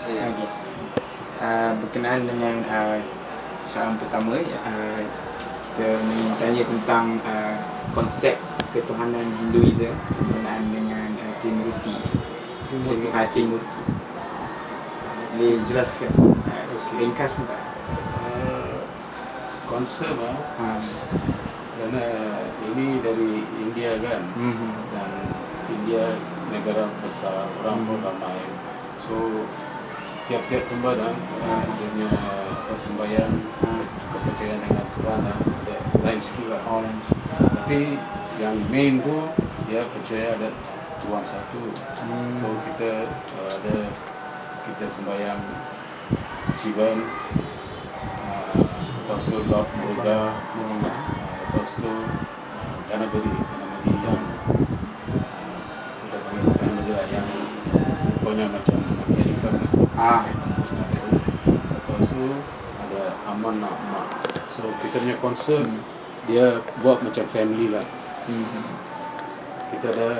Okay. Berkenaan dengan soalan pertama, kita ingin tanya tentang konsep ketuhanan Hinduism berkenaan dengan Trimurti. Trimurti. Boleh jelaskan ringkas pun tak? Konsep kerana ini dari India kan, dan India negara besar, orang pun ramai, so tiap-tiap tempat dia punya persembahyang kepercayaan dengan Tuhan ada lain sikit lah. Tapi yang main tu dia percaya ada Tuhan satu. So kita sembahyang Sivan, lepas tu Lord Muruga, lepas tu Ganapati yang kita panggil Ganapati lah, yang rupanya macam elephant. Lepas tu ada Aman Mak. So kita punya konsep dia buat macam family lah. Kita ada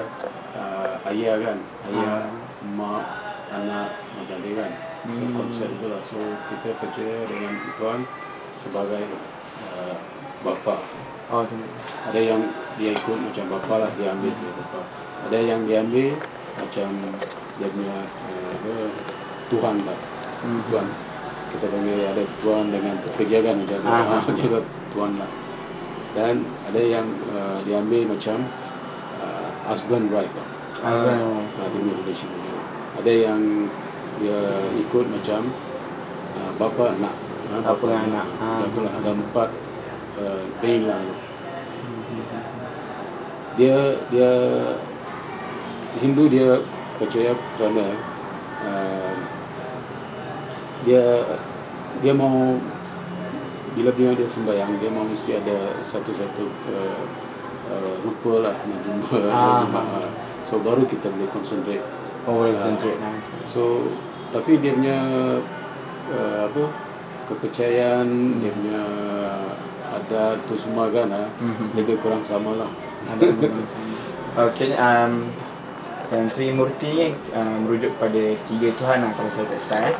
ayah kan, ayah, mak, anak macam dia kan. So konsep itulah. So kita percaya dengan Tuhan sebagai bapa. Ada yang dia ikut macam bapa lah, dia ambil dia bapa. Ada yang dia ambil macam dia punya Tuhan lah. Tuhan. Kita panggil ada Tuhan dengan pekerja kan, jaga Tuhan lah. Dan ada yang diambil macam husband wife lah. Dia punya relation. Ada yang dia ikut macam bapa anak. Bapa anak. Itulah ada 4 being lah. Dia Hindu dia percaya kerana dia mau bila dia sembahyang, dia mau mesti ada satu-satu rupa lah, so baru kita boleh concentrate. So tapi dia punya kepercayaan, dia punya adat tu semua kan lebih kurang sama lah. Okay, dan Trimurti ni merujuk pada 3 Tuhan lah, kalau saya tak salah.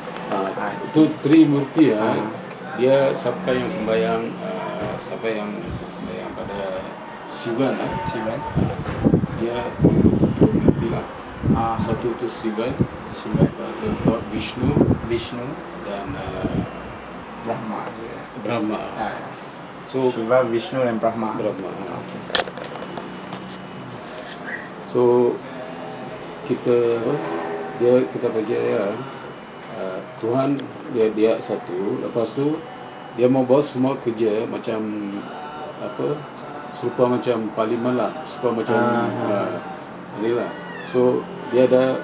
Itu Trimurti dia siapa yang sembahyang pada Sivan dia Trimurti lah. Satu tu Sivan, Lord Vishnu dan Brahma. So Shiva, Vishnu dan Brahma. So kita percaya Tuhan dia satu. Lepas tu dia mau bawa semua kerja macam serupa macam parlimen lah, serupa macam inilah. So dia ada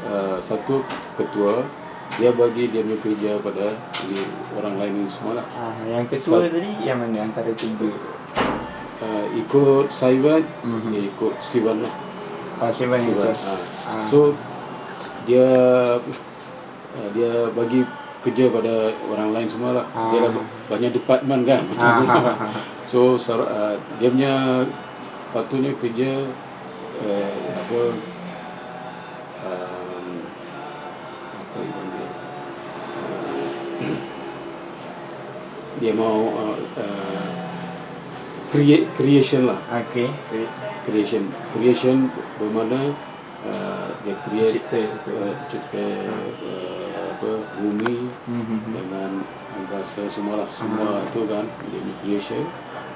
satu ketua, dia bagi dia punya kerja pada orang lain ini semua lah. Yang ketua tadi yang mana antara 3? Ikut Saivan, dia ikut Sivan lah. Sivan. So dia bagi kerja pada orang lain semua lah. Dia ada banyak department kan. So dia punya patutnya kerja dia mau creation lah. Creation bermakna dia create cipta bumi dengan angkasa semua lah, semua itu kan dia creation.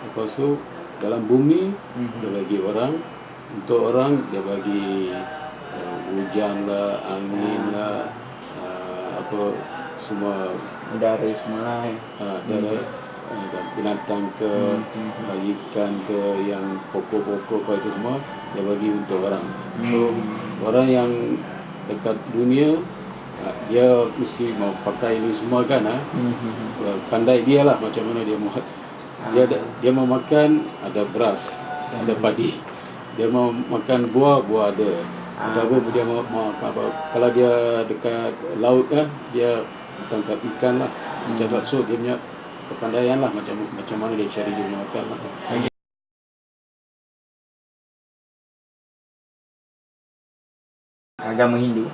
Lepas tu dalam bumi dia bagi orang, untuk orang dia bagi hujan lah, angin lah, semua udara semua lah. Binatang ke, ikan ke, yang pokok-pokok itu semua dia bagi untuk orang. So orang yang dekat dunia dia mesti mau pakai ini semua kan. Pandai dia lah macam mana dia mau. Dia mau makan ada beras, ada padi. Dia mau makan buah ada. Dia mau kalau dia dekat laut kan, dia tangkap ikan lah. So dia punya kepandaian lah macam mana dia cari dia makan lah. agama Hindu.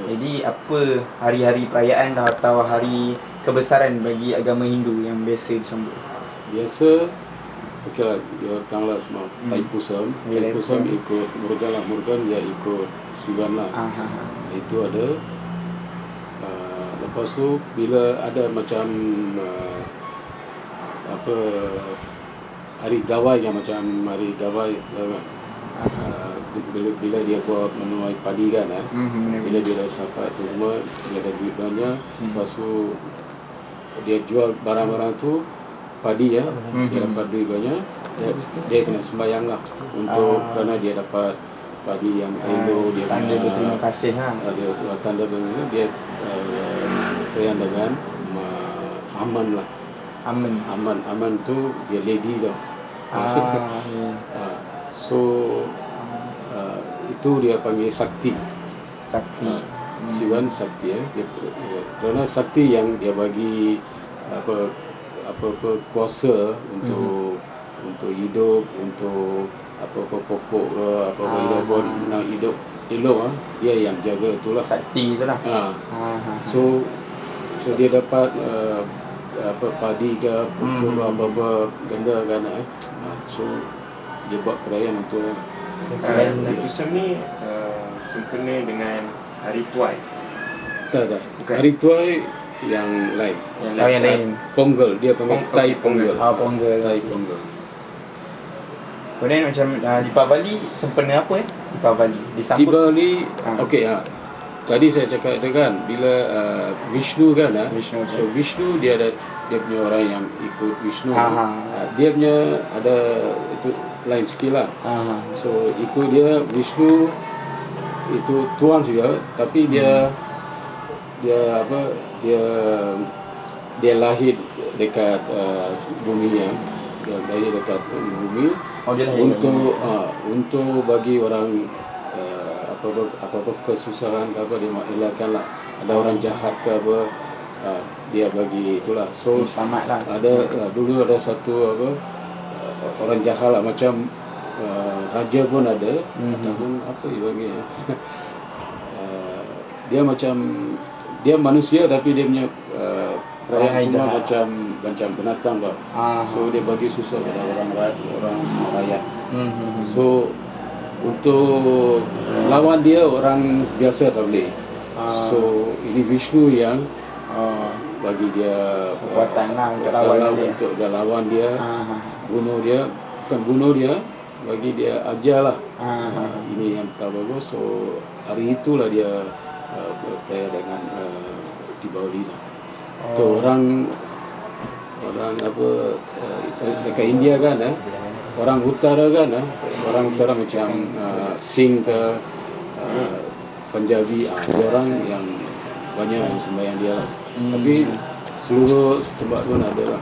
Jadi apa hari-hari perayaan atau hari kebesaran bagi agama Hindu yang biasa disambut? Biasa, okey lah, dia tahu lah semua. Taipusam, Ya, Taipusam ikut Murugan lah, Murugan dia ikut Siwan lah. Itu ada. Lepas tu bila ada macam apa hari gawai yang macam hari gawai bila dia buat menuai padi kan bila dia dah sampai tu semua dia ada duit banyak, lepas tu dia jual barang-barang tu padi ya, dia dapat duit banyak, dia kena sembahyang lah untuk kerana dia dapat padi yang elok, dia tanda berterima kasih dia tanda berterima, dia perayaan dengan aman lah. Aman tu dia lady tau. So itu dia panggil sakti. Siwan sakti dia, kerana sakti yang dia bagi apa kuasa untuk hidup, untuk apa pokok ke apa hidup pun nak hidup elok dia yang jaga itulah sakti itulah. So dia dapat apa padi ke pokok apa benda kan so dia buat perayaan untuk Taipusam ni sempena dengan hari Tuai. Tak. Hari Tuai yang lain. Yang lain. Ponggol, dia panggil Tai Ponggol. Ponggol. Tai Ponggol. Kemudian macam Deepavali sempena apa Deepavali disambut. Deepavali okey tadi saya cakap kan bila Vishnu kan Vishnu. So Vishnu dia ada dia punya orang yang ikut Vishnu. Dia punya ada itu lain skill lah. So ikut dia Vishnu itu Tuhan juga, tapi dia apa dia lahir dekat bumi ya. Dia lahir dekat bumi untuk bagi orang apa kesusahan ke apa dia elakkan lah. Ada orang jahat ke apa dia bagi itulah. So selamat lah. Ada dulu ada satu orang jahat lah macam raja pun ada ataupun apa dia bagi dia macam dia manusia tapi dia punya perayaan semua macam binatang lah. So dia bagi susah pada orang rakyat. So untuk lawan dia orang biasa tak boleh. So ini Vishnu yang bagi dia kekuatan lah untuk lawan dia. Bunuh dia, bukan bunuh dia, bagi dia ajar lah. Ini yang tak bagus. So hari itulah dia berperaya dengan Deepavali lah. Tu orang apa dekat India kan orang utara kan orang utara macam Singh ke Punjabi orang yang banyak yang sembahyang dia lah. Tapi seluruh tempat pun ada lah.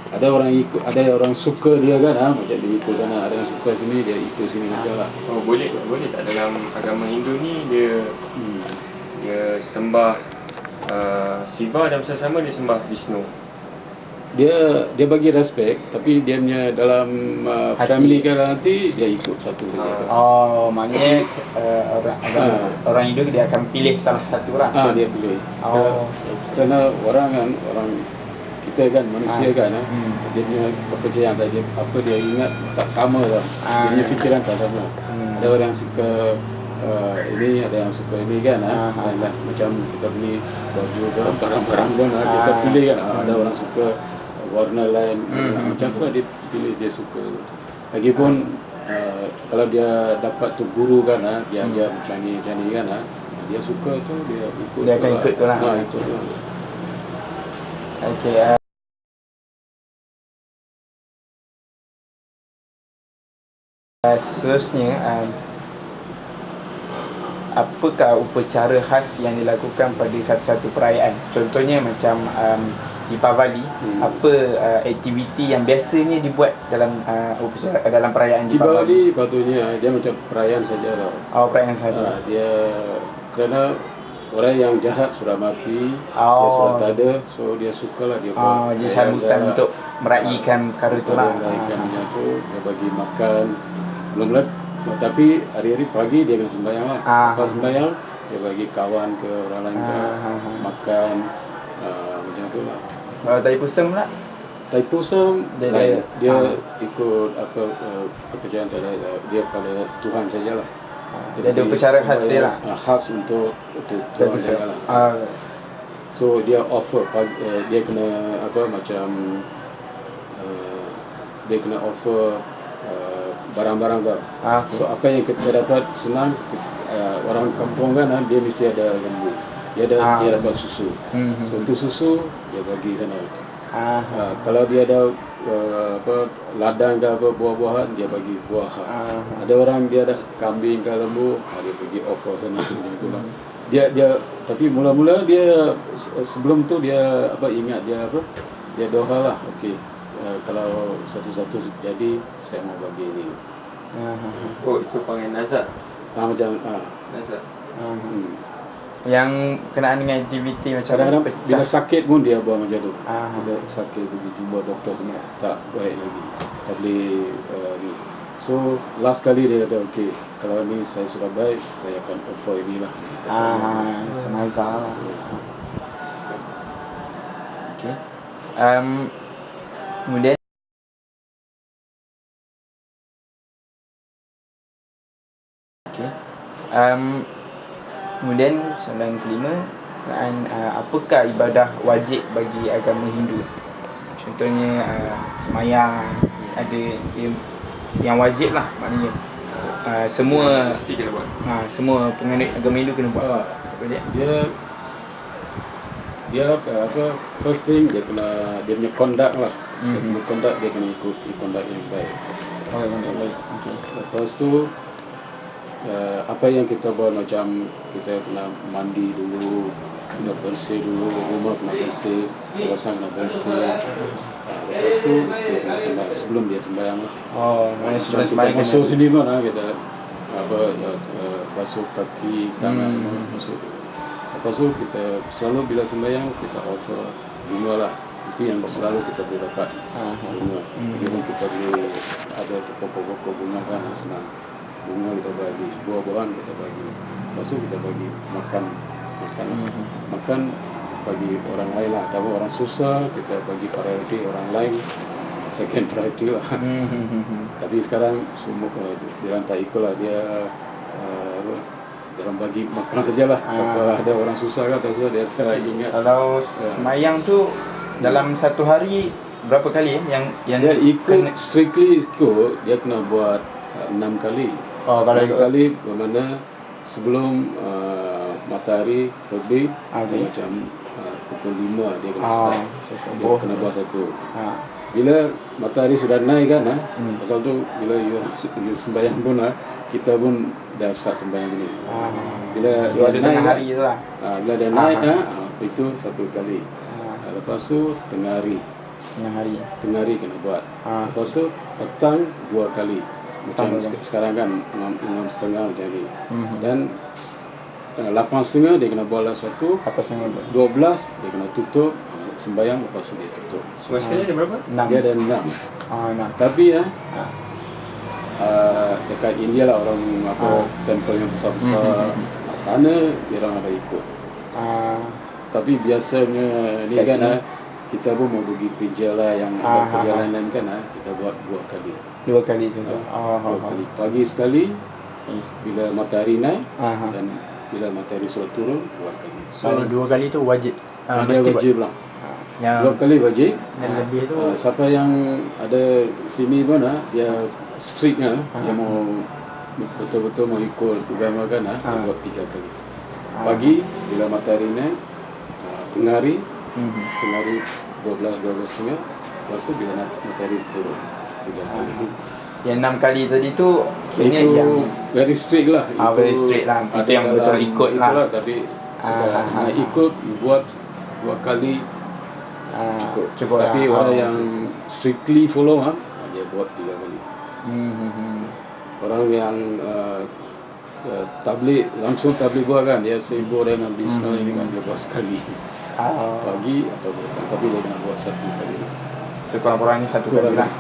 Ada orang ikut, ada orang suka dia kan macam dia ikut sana, ada yang suka sini dia ikut sini macam lah. Boleh tak dalam agama Hindu ni dia sembah Shiva dan bersama dia sembah Vishnu. Dia bagi respect, tapi dia punya dalam family kan nanti dia ikut satu saja. Maknanya orang Hindu dia akan pilih salah satu lah. Dia pilih. Kerana orang kita kan manusia kan dia punya kepercayaan tadi apa dia ingat tak sama lah. Dia punya fikiran tak sama. Ada orang yang suka ini, ada yang suka ini kan macam kita beli baju barang-barang kan kita pilih kan ada orang suka warna lain macam tu lah dia pilih dia suka. Lagipun kalau dia dapat tu guru kan dia ajar macam ni kan dia suka tu dia ikut, dia akan ikut tu lah. Ikut tu lah. Okey. Seterusnya apakah upacara khas yang dilakukan pada satu-satu perayaan? Contohnya macam Deepavali, apa aktiviti yang biasanya dibuat dalam upacara dalam perayaan Deepavali? Patutnya dia macam perayaan saja tau. Perayaan saja. Dia kerana orang yang jahat sudah mati, dia sudah tak ada, so dia sukalah dia buat. Dia sambutan untuk meraihkan perkara itulah. Meraihkan tu, dia bagi makan. Mula-mula Tapi hari-hari pagi dia kena sembahyang lah. Lepas Ah. sembahyang dia bagi kawan ke orang lain ke makan, macam tu lah. Kalau tadi pusing pula? Tapi pusing Dia- dia, dia- ikut apa kepercayaan dia pada Tuhan sajalah. Dia ada upacara khas dia lah. Khas untuk Tuhan sajalah. So dia offer dia kena apa macam dia kena offer barang-barang tau. So apa yang kita dapat senang, orang kampung kan dia mesti ada lembu. Dia dapat susu. So untuk susu dia bagi sana. Kalau dia ada ladang ke apa buah-buahan dia bagi buah. Ada orang dia ada kambing ke lembu, dia pergi offer sana itulah. Dia tapi mula-mula dia sebelum tu dia ingat dia doa lah, okey, kalau satu-satu jadi saya mau bagi ini. Oh, itu panggil nazar. Macam Nazar. Yang kenaan dengan aktiviti macam kadang-kadang bila sakit pun dia buat macam tu. Ah. Bila sakit pergi jumpa doktor semua tak baik lagi, tak boleh ni. So last kali dia kata okey, kalau ni saya sudah baik saya akan offer inilah. macam nazar lah. Okay. Kemudian kemudian soalan kelima, apakah ibadah wajib bagi agama Hindu? Contohnya semayang, ada yang wajib lah, maknanya semua Mesti kena buat. semua penganut agama Hindu kena buat. Apa dia? Dia first thing dia kena dia punya conduct lah. Dia punya conduct dia kena ikut conduct yang baik. Yang baik. Okay. Lepas tu apa yang kita buat, macam kita kena mandi dulu, kena bersih dulu, rumah kena bersih, kawasan kena bersih. Lepas tu dia kena sembahyang sebelum dia sembahyang lah. Sebelum Kita sembahyang basuh sini pun kita basuh kaki, tangan, basuh. Lepas tu kita selalu bila sembahyang kita offer bunga lah. Itu yang selalu kita boleh dapat, bunga. Jadi pun kita boleh ada pokok-pokok bunga kan, senang. Bunga kita bagi, buah-buahan kita bagi. Lepas tu kita bagi makan bagi orang lain lah. Tapi orang susah kita bagi priority, orang lain second priority lah. Tapi sekarang semua dia tak ikut lah, dia orang bagi makan sajalah. Ada orang susah kan, tak susah dia tak ingat. Kalau semayang tu dalam satu hari berapa kali yang dia ikut strictly ikut, dia kena buat 6 kali. Kalau 6 kali bermakna sebelum matahari terbit, macam pukul 5 dia kena start. Dia kena buat satu. Bila matahari sudah naik kan, pasal tu bila you sembahyang pun kita pun dah start sembahyang ni. Bila dia naik hari tu lah. bila dia naik itu satu kali. Lepas tu tengah hari kena buat. Lepas tu petang 2 kali. Macam sekarang kan 6.30 macam ni. Dan 8.30 dia kena buat satu. 12 dia kena tutup sembahyang, lepas tu dia tutup. Semua sekali ada berapa? Dia ada 6. Tapi dekat India lah orang temple yang besar-besar, sana dia orang ada ikut. Tapi biasanya ni kan kita pun mau pergi kerja lah, yang ada perjalanan kan kita buat 2 kali. 2 kali tu. 2 kali. Pagi sekali bila matahari naik, dan bila matahari sudah turun 2 kali. So 2 kali tu wajib. Dia wajib lah. 2 kali wajib. Dan lebih tu siapa yang ada sini pun dia strict dia mau betul-betul mau ikut agama kan, dia buat 3 kali. Pagi bila matahari naik, tengah hari 12.30, lepas tu bila matahari turun 3 kali. Yang 6 kali tadi tu kira yang very strict lah. very strict lah. Itu yang betul ikut lah. Tapi ikut buat 2 kali cukup. Tapi orang yang strictly follow dia buat 3 kali. Orang yang tabligh langsung tabligh buat kan, dia sibuk dengan bisnes ini kan, dia buat sekali pagi atau petang, tapi dia kena buat 1 kali. Sekurang-kurangnya 1 kali lah.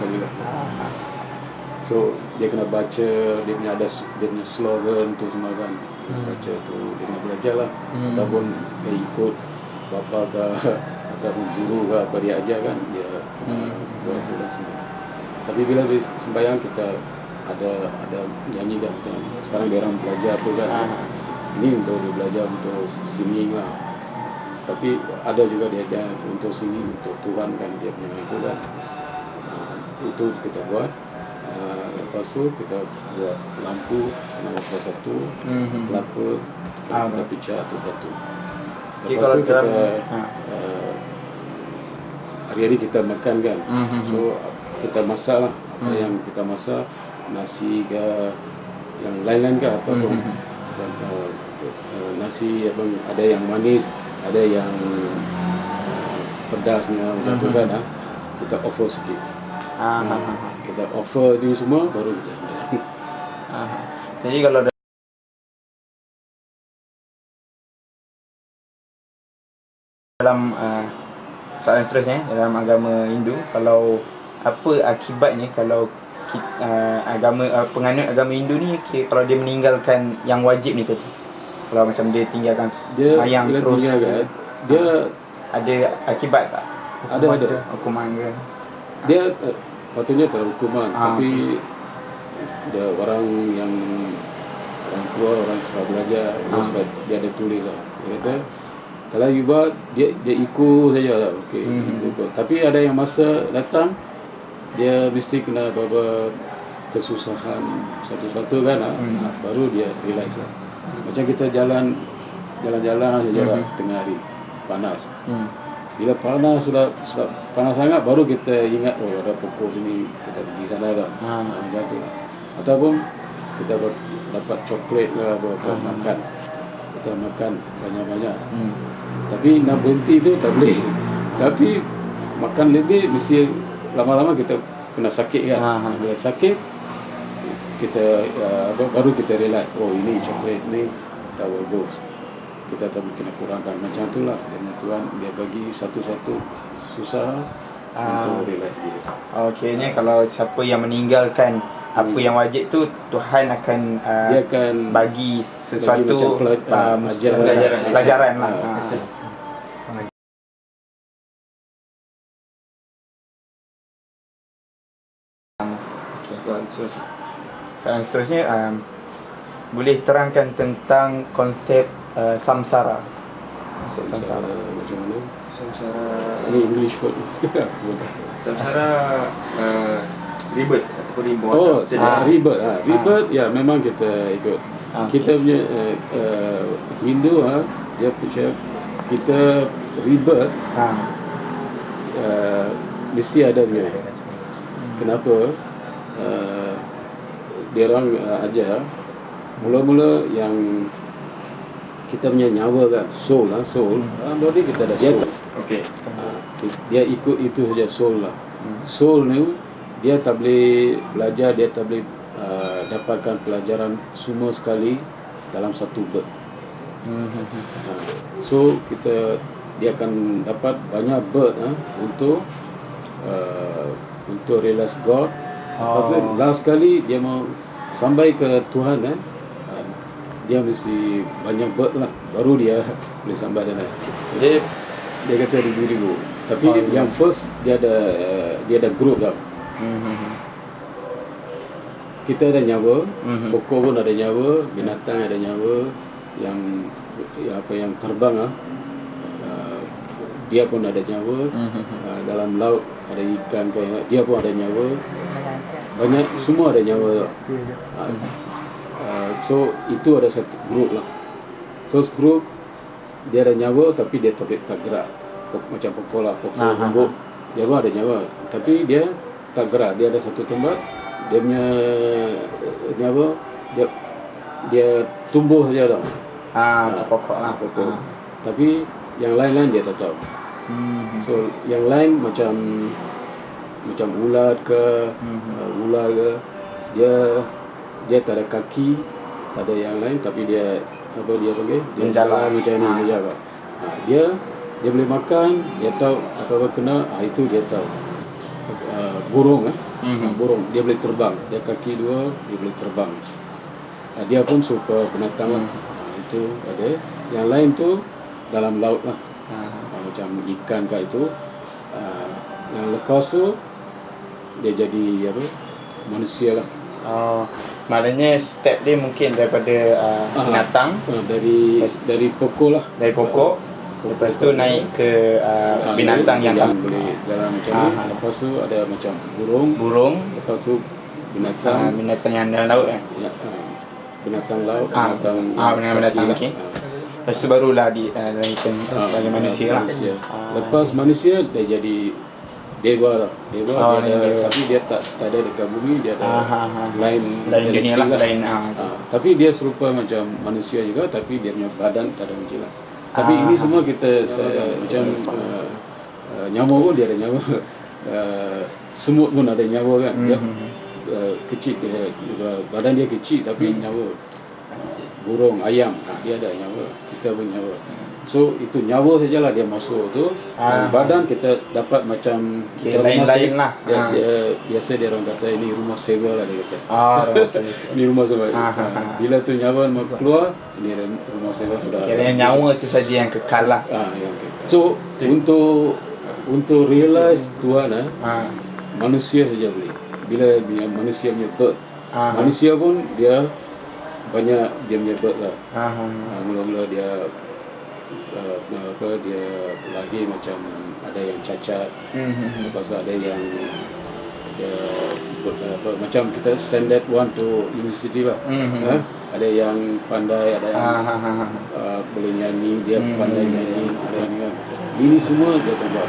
So dia kena baca, dia punya ada dia punya slogan tu semua kan. Baca tu dia kena belajar lah. Ataupun dia ikut bapa ke ataupun guru ke apa dia ajar kan, dia buat tu lah semua. Tapi bila di sembahyang kita ada nyanyi kan. Sekarang dia orang belajar tu kan. Ini untuk dia belajar untuk singing lah. Tapi ada juga dia ajar untuk singing untuk Tuhan kan, dia punya itu kan. Itu kita buat. Lepas tu kita buat lampu nombor satu, kelapa, kita picah tu batu. Lepas tu kita hari-hari kita makan kan. So kita masak lah. Yang kita masak nasi ke, yang lain-lain ke apa pun. Dan, nasi apa, ada yang manis, ada yang pedasnya macam tu kan. Kita offer sikit. Kita offer ni semua baru kita sembahyang. Jadi kalau dalam soalan seterusnya dalam agama Hindu, kalau apa akibatnya kalau agama penganut agama Hindu ni kalau dia meninggalkan yang wajib ni tadi, kalau macam dia tinggalkan sembahyang terus, dia ada akibat tak? Ada hukuman ke? Dia patutnya ada hukuman, tapi dia orang tua, orang sudah belajar, dia ada tulis lah. Dia kata kalau you buat, dia ikut saja lah. Okay, ikut. Tapi ada yang masa datang dia mesti kena bawa kesusahan satu-satu kan, baru dia realize lah. Macam kita jalan-jalan saja lah tengah hari panas. Bila panas sudah panas sangat, baru kita ingat ada pokok sini, kita pergi sana kan. Macam tu lah. Ataupun kita dapat coklat ke apa makan, kita makan banyak-banyak. Tapi nak berhenti tu tak boleh. Tapi makan lebih mesti lama-lama kita kena sakit kan. Bila sakit kita baru kita realize, ini coklat ni tak bagus, kita tak kena kurangkan. Macam tu lah Tuhan dia bagi satu-satu susah untuk realize dia. Okey, ni kalau siapa yang meninggalkan apa yang wajib tu, Tuhan akan dia akan bagi sesuatu pelajaran lah. Soalan seterusnya, boleh terangkan tentang konsep samsara. Samsara macam mana? Samsara Ini English word. Samsara rebirth ataupun rebirth. Rebirth ya, memang kita ikut. Kita punya Hindu dia percaya kita rebirth mesti ada punya. Kenapa? Dia orang ajar mula-mula yang kita punya nyawa kan, soul body kita ada soul. Okey. Dia ikut itu saja soul lah. Soul ni dia tak boleh belajar, dia tak boleh dapatkan pelajaran semua sekali dalam satu birth. So dia akan dapat banyak birth untuk realize God. Last sekali dia mau sampai ke Tuhan dia mesti banyak birth lah, baru dia boleh sampai sana. Dia kata ribu-ribu. Tapi yang first dia ada group tau. Kita ada nyawa, pokok pun ada nyawa, binatang ada nyawa, yang terbang dia pun ada nyawa. Dalam laut ada ikan dia pun ada nyawa. Banyak, semua ada nyawa. So itu ada satu group lah. First group dia ada nyawa tapi dia tak gerak. Macam pokok lah, pokok rumput, dia pun ada nyawa tapi dia tak gerak. Dia ada satu tempat, dia punya nyawa dia tumbuh saja tau. Pokok lah. Pokok. Tapi yang lain-lain dia tak tahu. So yang lain macam ular ke, dia tak ada kaki, tak ada yang lain, tapi dia panggil, dia jalan macam ni saja. Dia boleh makan, dia tahu apa kena, itu dia tahu. burung burung, dia boleh terbang, dia kaki dua, dia boleh terbang. Dia pun suka binatang lah. Itu ada. Yang lain tu dalam laut lah. Macam ikan kat itu. Yang lepas tu dia jadi apa, manusia lah. Maknanya step dia mungkin daripada binatang, dari pokok lah. dari pokok, lepas tu naik ke binatang yang boleh jalan macam ni. Lepas tu ada macam burung, lepas tu binatang, binatang yang dalam laut kan. Binatang laut, binatang okey. Lepas tu barulah dilahirkan sebagai manusia lah. Lepas manusia dia jadi dewa lah. Dewa dia ada, tapi dia tak ada dekat bumi, dia ada lain dunia lah, lain. Tapi dia serupa macam manusia juga, tapi dia punya badan tak ada macam lah. Tapi ini semua kita macam nyamuk pun dia ada nyawa. Semut pun ada nyawa kan. Dia kecil, badan dia kecil tapi nyawa. Burung, ayam, dia ada nyawa. Kita pun nyawa. So itu nyawa sajalah dia masuk tu. Badan kita dapat macam lain-lain lah. Biasa dia orang kata ini rumah sewa lah, dia kata. Ini rumah sewa. Bila tu nyawa mau keluar, ini rumah sewa sudah. Kira nyawa tu saja yang kekal lah. Yang kekal. So untuk realize Tuhan manusia saja boleh. Bila manusia punya birth, manusia pun dia banyak dia punya birth lah. Mula-mula dia dia lahir macam ada yang cacat, lepas tu ada yang macam kita standard 1 to university lah. Ada yang pandai, ada yang boleh nyanyi, dia pandai nyanyi, ada yang ini semua dia buat.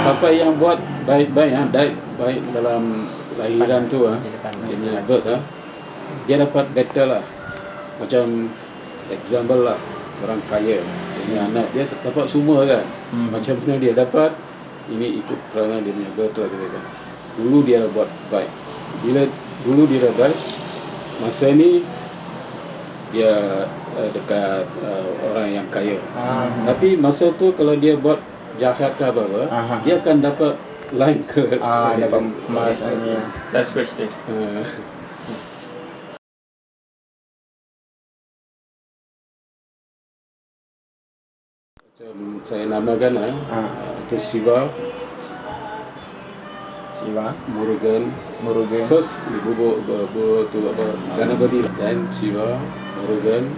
Sampai yang buat baik-baik baik dalam lahiran tu dia punya birth dia dapat better lah. Macam example lah, orang kaya, ini anak dia dapat semua kan. Macam mana dia dapat, ini ikut kerana dia punya birth lah, kita kan. Dulu dia buat baik, bila dulu dia dah baik, masa ni dia dekat orang yang kaya. Tapi masa tu kalau dia buat jahat ke apa-apa, dia akan dapat lain ke dapat masanya. Last question. Macam saya namakan itu Shiva, Murugan. First ibu tu apa, Ganapati, dan Shiva, Murugan.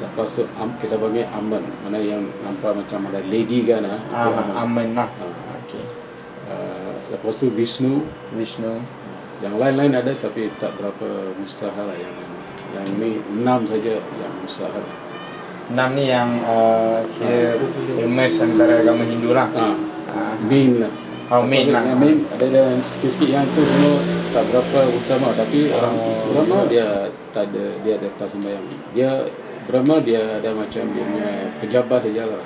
Lepas tu kita panggil Aman, mana yang nampak macam ada lady kan. Aman lah. Okay. Lepas tu Vishnu. Yang lain-lain ada tapi tak berapa mustahil lah. Yang ni 6 saja yang mustahil. 6 ni yang kira famous antara agama Hindu lah. Main lah. Main lah. Main ada sikit-sikit yang tu semua tak berapa utama, tapi orang Brahma dia tak ada, dia ada tak sembahyang. Dia Brahma dia ada macam dia punya pejabat sajalah.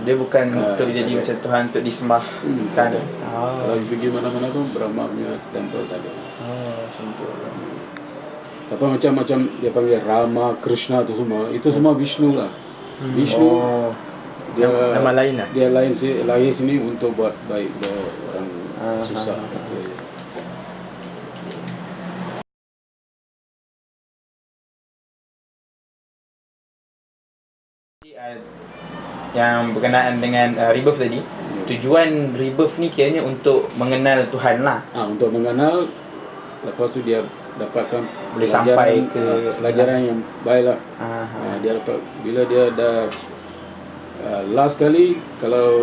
Dia bukan untuk jadi macam Tuhan untuk disembah kan. Kalau pergi mana-mana pun Brahma punya temple tak ada. Apa macam dia panggil Rama, Krishna tu semua, itu semua Vishnu lah. Vishnu dia nama lain lah. Dia lahir sini untuk buat baik buat orang susah. Yang berkenaan dengan rebirth tadi, tujuan rebirth ni kiranya untuk mengenal Tuhan lah. Untuk mengenal, lepas tu dia dapatkan boleh sampai ke pelajaran yang baik lah. Dia dapat, bila dia dah last kali, kalau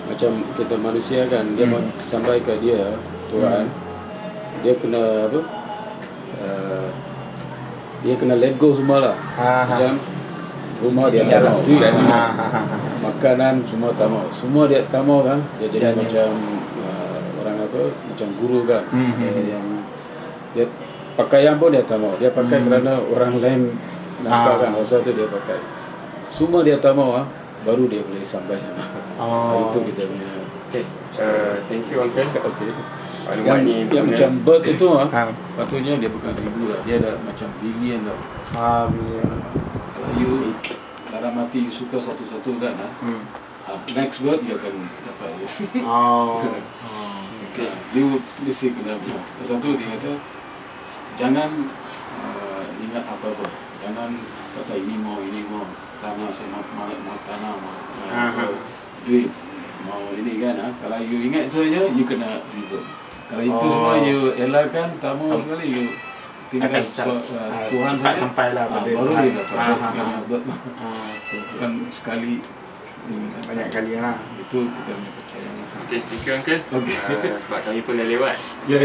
macam kita manusia kan, dia mau sampai ke dia Tuhan, dia kena apa, dia kena let go semua lah. Macam rumah dia tak mau, makanan semua tak mau, semua dia tak mau kan. Dia jadi macam orang apa, macam guru kan. Yang dia pakaian pun dia tak mau, dia pakai kerana orang lain nampak kan, rasa tu dia pakai. Semua dia tak mau baru dia boleh sampai. Itu kita punya. Okay, thank you Uncle. Yang macam bird itu patutnya dia bukan ribu lah, dia ada macam billion lah. Billion. You dalam mati you suka satu-satu kan, next word you akan dapat. Okay. Dia mesti kena buat. Satu dia kata jangan ingat apa-apa. Jangan kata ini mau tanah, saya mau tanah, mau duit, mau ini kan. Kalau you ingat saja, you kena ribut. Kalau itu semua you elakkan, tak mau sekali, you tinggal Tuhan saja, sampailah pada baru Tuhan. dia dapat. Bukan sekali, banyak kali lah. itu kita kena percaya. Okey, thank you Uncle. Sebab kami pun dah lewat. Ya.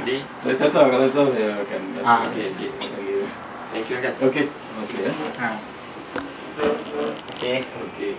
Jadi, Saya tak tahu, kalau tahu saya akan. okey. Thank you Uncle. Okey, terima kasih ya. Okay. Okey.